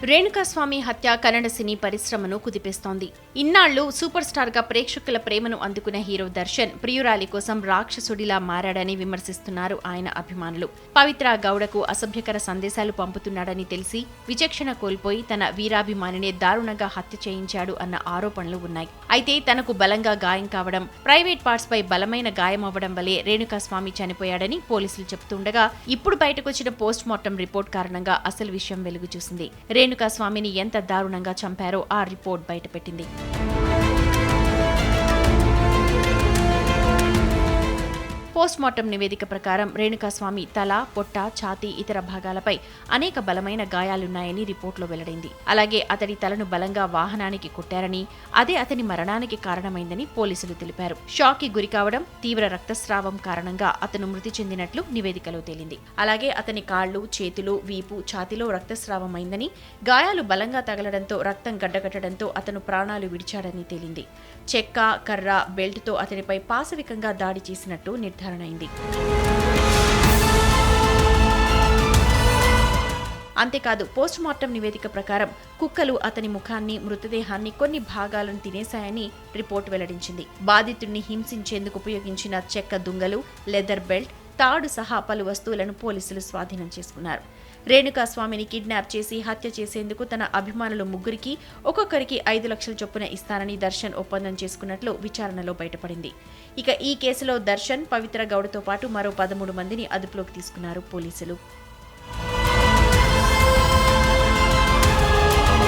రేణుకాస్వామి హత్య కన్నడ సినీ పరిశ్రమను కుదిపేస్తోంది. ఇన్నాళ్లు సూపర్ స్టార్ గా ప్రేక్షకుల ప్రేమను అందుకున్న హీరో దర్శన్ ప్రియురాలి కోసం రాక్షసుడిలా మారాడని విమర్శిస్తున్నారు ఆయన అభిమానులు. పవిత్ర గౌడకు అసభ్యకర సందేశాలు పంపుతున్నాడని తెలిసి విచక్షణ కోల్పోయి తన వీరాభిమానినే దారుణంగా హత్య చేయించాడు అన్న ఆరోపణలు ఉన్నాయి. అయితే తనకు బలంగా గాయం కావడం, ప్రైవేట్ పార్ట్స్ పై బలమైన గాయమవ్వడం వల్లే రేణుకాస్వామి చనిపోయాడని పోలీసులు చెబుతుండగా ఇప్పుడు బయటకొచ్చిన పోస్ట్ మార్టం రిపోర్ట్ కారణంగా అసలు విషయం వెలుగు చూసింది. రేణుకాస్వామిని ఎంత దారుణంగా చంపారో ఆ రిపోర్ట్ బయటపెట్టింది. పోస్ట్మార్టం నివేదిక ప్రకారం రేణుకాస్వామి తల, పొట్ట, ఛాతీ ఇతర భాగాలపై అనేక బలమైన గాయాలున్నాయని రిపోర్టులో వెల్లడైంది. అలాగే అతడి తలను బలంగా వాహనానికి కొట్టారని, అదే అతని మరణానికి కారణమైందని పోలీసులు తెలిపారు. షాక్ కి గురికావడం, తీవ్ర రక్తస్రావం కారణంగా అతను మృతి చెందినట్లు నివేదికలో తేలింది. అలాగే అతని కాళ్లు, చేతులు, వీపు, ఛాతీలో రక్తస్రావమైందని, గాయాలు బలంగా తగలడంతో రక్తం గడ్డకట్టడంతో అతను ప్రాణాలు విడిచాడని తేలింది. చెక్క, కర్ర, బెల్ట్తో అతనిపై పాశవికంగా దాడి చేసినట్టు నిర్ధారణ అయింది. అంతేకాదు పోస్టుమార్టం నివేదిక ప్రకారం కుక్కలు అతని ముఖాన్ని, మృతదేహాన్ని, కొన్ని భాగాలను తినేశాయని రిపోర్టు వెల్లడించింది. బాధితుడిని హింసించేందుకు ఉపయోగించిన చెక్క దుంగలు, లెదర్ బెల్ట్, తాడు సహా పలు వస్తువులను పోలీసులు స్వాధీనం చేసుకున్నారు. రేణుకాస్వామిని కిడ్నాప్ చేసి హత్య చేసేందుకు తన అభిమానులు ముగ్గురికి ఒక్కొక్కరికి 5 లక్షల చొప్పున ఇస్తానని దర్శన్ ఒప్పందం చేసుకున్నట్లు విచారణలో బయటపడింది. ఇక ఈ కేసులో దర్శన్, పవిత్ర గౌడతో పాటు మరో 13 మందిని అదుపులోకి తీసుకున్నారు పోలీసులు.